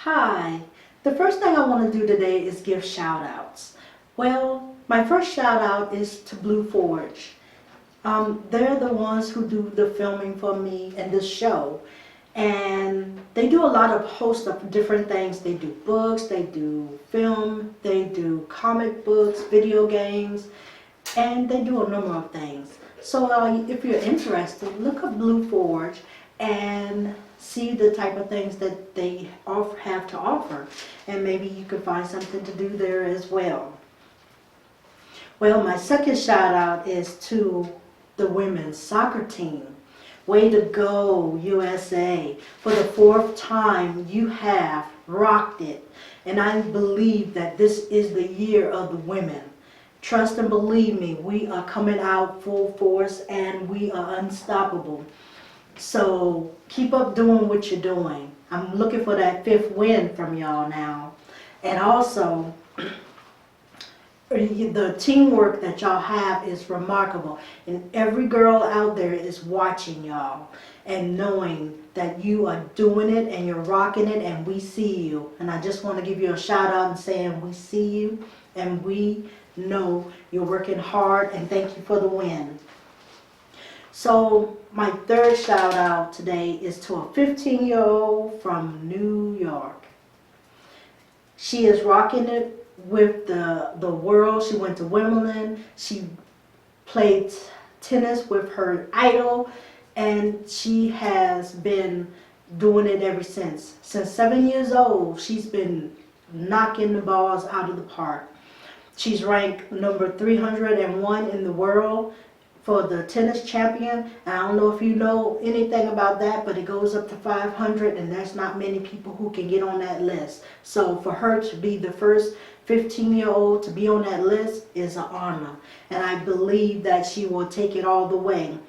Hi. The first thing I want to do today is give shout outs. Well, my first shout out is to Blue Forge. They're the ones who do the filming for me and this show. And they do a lot of host of different things. They do books, they do film, they do comic books, video games, and they do a number of things. So if you're interested, look up Blue Forge and see the type of things that they have to offer, and maybe you can find something to do there as well. Well, my second shout out is to the women's soccer team. Way to go, USA. For the fourth time, you have rocked it. And I believe that this is the year of the women. Trust and believe me, we are coming out full force and we are unstoppable. So keep up doing what you're doing. I'm looking for that fifth win from y'all now. And also, the teamwork that y'all have is remarkable. And every girl out there is watching y'all and knowing that you are doing it and you're rocking it, and we see you. And I just want to give you a shout out and saying we see you and we know you're working hard, and thank you for the win. So my third shout out today is to a 15-year-old from New York. She is rocking it with the world. She went to Wimbledon. She played tennis with her idol, and she has been doing it ever since. Since 7 years old, she's been knocking the balls out of the park. She's ranked number 301 in the world for the tennis champion. And I don't know if you know anything about that, but it goes up to 500, and there's not many people who can get on that list. So for her to be the first 15-year-old to be on that list is an honor, and I believe that she will take it all the way.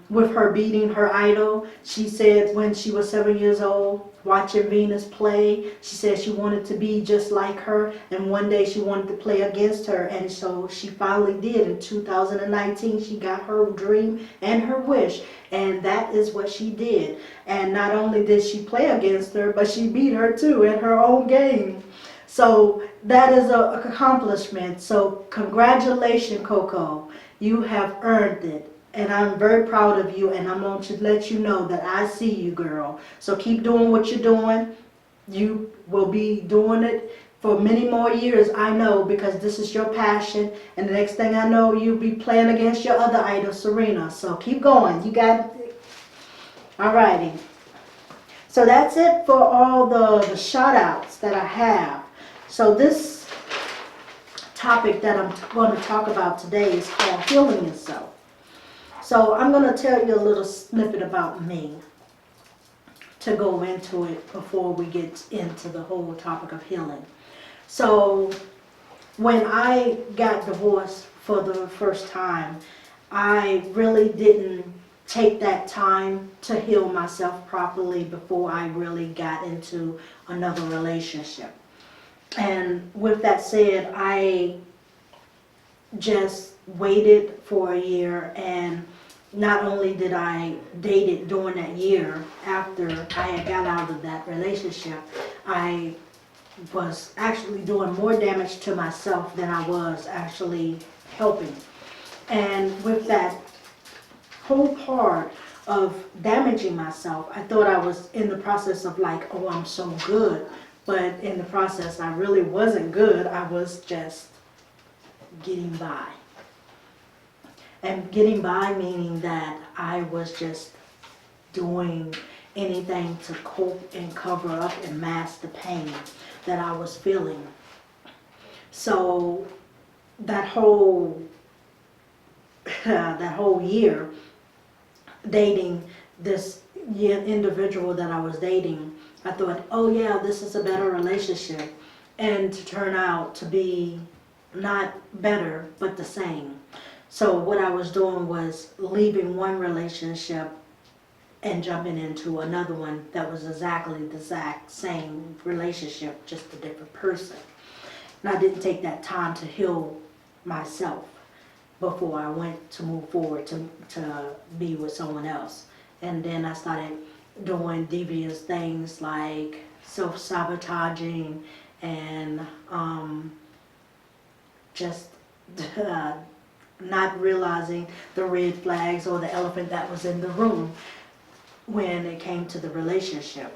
With her beating her idol, she said when she was 7 years old, watching Venus play, she said she wanted to be just like her, and one day she wanted to play against her, and so she finally did. In 2019, she got her dream and her wish, and that is what she did. And not only did she play against her, but she beat her too in her own game. So that is an accomplishment. So congratulations, Coco. You have earned it. And I'm very proud of you, and I'm going to let you know that I see you, girl. So keep doing what you're doing. You will be doing it for many more years, I know, because this is your passion. And the next thing I know, you'll be playing against your other idol, Serena. So keep going. You got it. All righty. So that's it for all the shout-outs that I have. So this topic that I'm going to talk about today is called healing yourself. So I'm going to tell you a little snippet about me to go into it before we get into the whole topic of healing. So when I got divorced for the first time, I really didn't take that time to heal myself properly before I really got into another relationship. And with that said, I just waited for a year, and not only did I date it during that year after I had got out of that relationship, I was actually doing more damage to myself than I was actually helping. And with that whole part of damaging myself, I thought I was in the process of like, oh, I'm so good. But in the process, I really wasn't good. I was just getting by. And getting by meaning that I was just doing anything to cope and cover up and mask the pain that I was feeling. So that whole year dating this individual that I was dating, I thought, oh yeah, this is a better relationship. And to turn out to be not better, but the same. So what I was doing was leaving one relationship and jumping into another one that was exactly the exact same relationship, just a different person. And I didn't take that time to heal myself before I went to move forward to be with someone else. And then I started doing devious things like self-sabotaging and just uh, not realizing the red flags or the elephant that was in the room when it came to the relationship.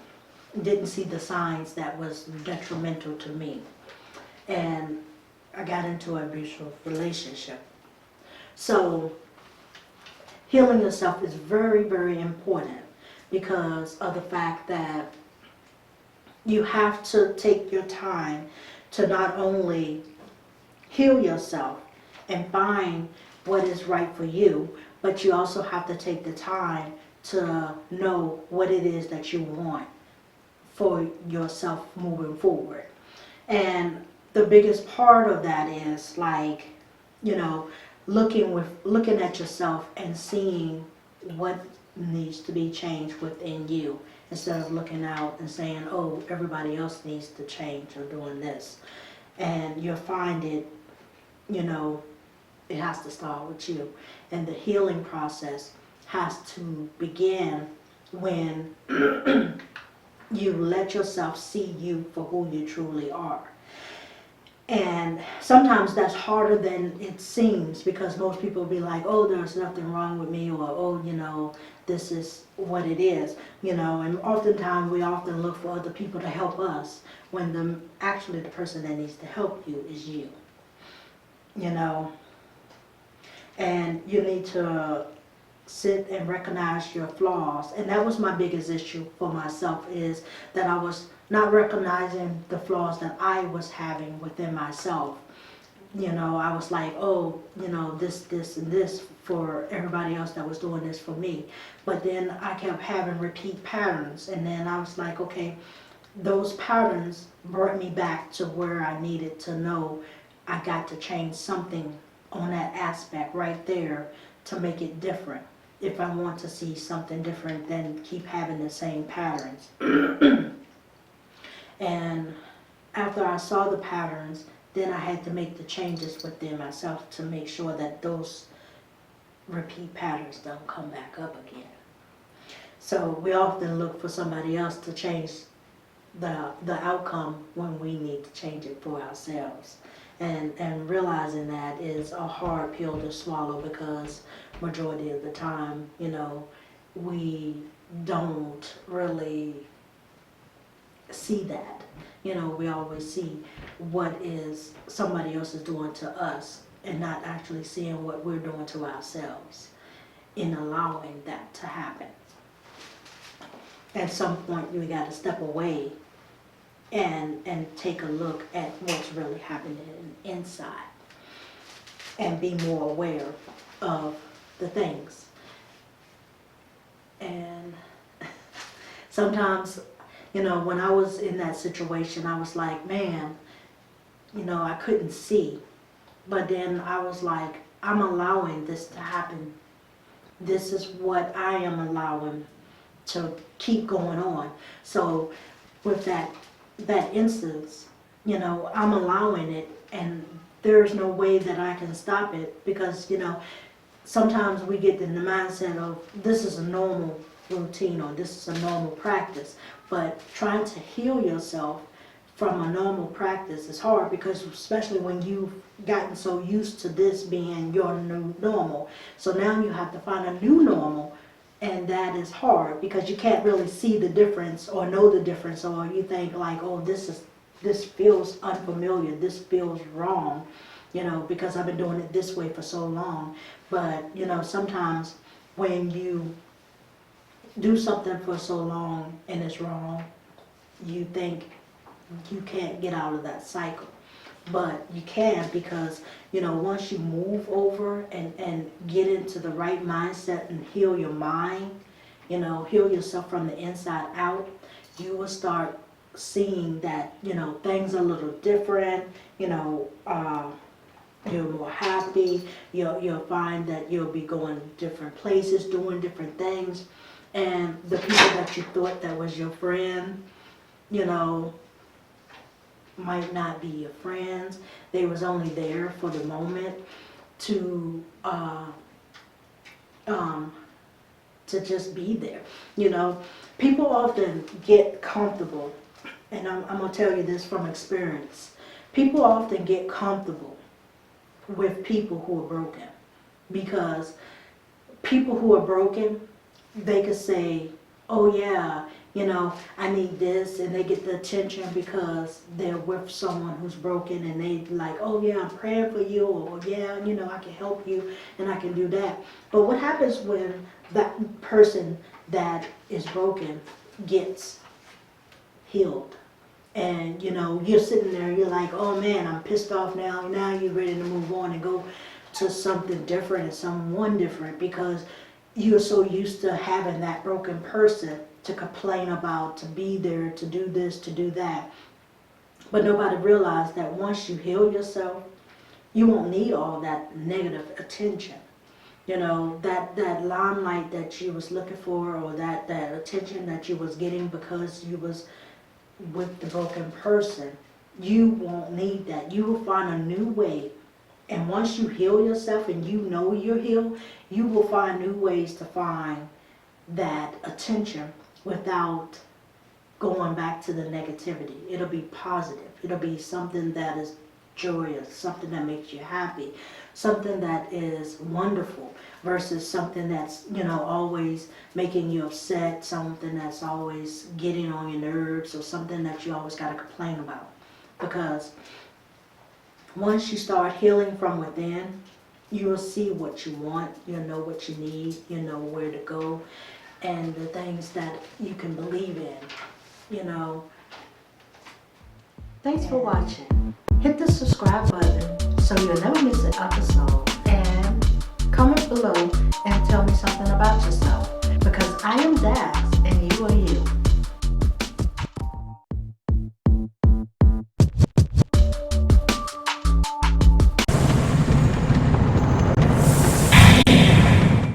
Didn't see the signs that was detrimental to me. And I got into an abusive relationship. So healing yourself is very, very important because of the fact that you have to take your time to not only heal yourself and find what is right for you, but you also have to take the time to know what it is that you want for yourself moving forward. And the biggest part of that is like, you know, looking at yourself and seeing what needs to be changed within you instead of looking out and saying, oh, everybody else needs to change or doing this. And you'll find it, you know, it has to start with you. And the healing process has to begin when you let yourself see you for who you truly are. And sometimes that's harder than it seems because most people be like, oh, there's nothing wrong with me, or, oh, you know, this is what it is, you know, and oftentimes we often look for other people to help us when actually the person that needs to help you is you, you know. And you need to sit and recognize your flaws. And that was my biggest issue for myself, is that I was not recognizing the flaws that I was having within myself. You know, I was like, oh, you know, this, and this for everybody else that was doing this for me. But then I kept having repeat patterns. And then I was like, okay, those patterns brought me back to where I needed to know I got to change something on that aspect right there to make it different. If I want to see something different than keep having the same patterns. And after I saw the patterns, then I had to make the changes within myself to make sure that those repeat patterns don't come back up again. So we often look for somebody else to change the outcome when we need to change it for ourselves. And realizing that is a hard pill to swallow because majority of the time, you know, we don't really see that. You know, we always see what is somebody else is doing to us and not actually seeing what we're doing to ourselves in allowing that to happen. At some point, you got to step away and take a look at what's really happening inside and be more aware of the things. And sometimes, you know, when I was in that situation, I was like, man, you know, I couldn't see. But then I was like, I'm allowing this to happen. This is what I am allowing to keep going on. So with that instance, you know, I'm allowing it, and there's no way that I can stop it because, you know, sometimes we get in the mindset of this is a normal routine or this is a normal practice. But trying to heal yourself from a normal practice is hard because especially when you've gotten so used to this being your new normal. So now you have to find a new normal, and that is hard because you can't really see the difference or know the difference, or you think like, oh, this feels unfamiliar, this feels wrong, you know, because I've been doing it this way for so long. But, you know, sometimes when you do something for so long and it's wrong, you think you can't get out of that cycle. But you can, because, you know, once you move over and get into the right mindset and heal your mind, you know, heal yourself from the inside out, you will start seeing that, you know, things are a little different, you know, you're more happy, you'll find that you'll be going different places, doing different things, and the people that you thought that was your friend, you know, might not be your friends. They was only there for the moment to to just be there. You know, people often get comfortable, and I'm going to tell you this from experience. People often get comfortable with people who are broken, because people who are broken, they could say, oh yeah, you know, I need this, and they get the attention because they're with someone who's broken, and they like, oh yeah, I'm praying for you, or yeah, you know, I can help you and I can do that. But what happens when that person that is broken gets healed? And you know, you're sitting there, you're like, oh man, I'm pissed off now. Now you're ready to move on and go to something different and someone different, because you're so used to having that broken person to complain about, to be there, to do this, to do that. But nobody realized that once you heal yourself, you won't need all that negative attention. You know, that limelight that you was looking for, or that attention that you was getting because you was with the broken person, you won't need that. You will find a new way. And once you heal yourself and you know you're healed, you will find new ways to find that attention without going back to the negativity. It'll be positive. It'll be something that is joyous, something that makes you happy, something that is wonderful, versus something that's, you know, always making you upset, something that's always getting on your nerves, or something that you always got to complain about. Because once you start healing from within, you will see what you want, you'll know what you need, you know where to go, and the things that you can believe in, you know. Thanks for watching. Hit the subscribe button so you'll never miss an episode, and comment below and tell me something about yourself, because I am Dax and you are you.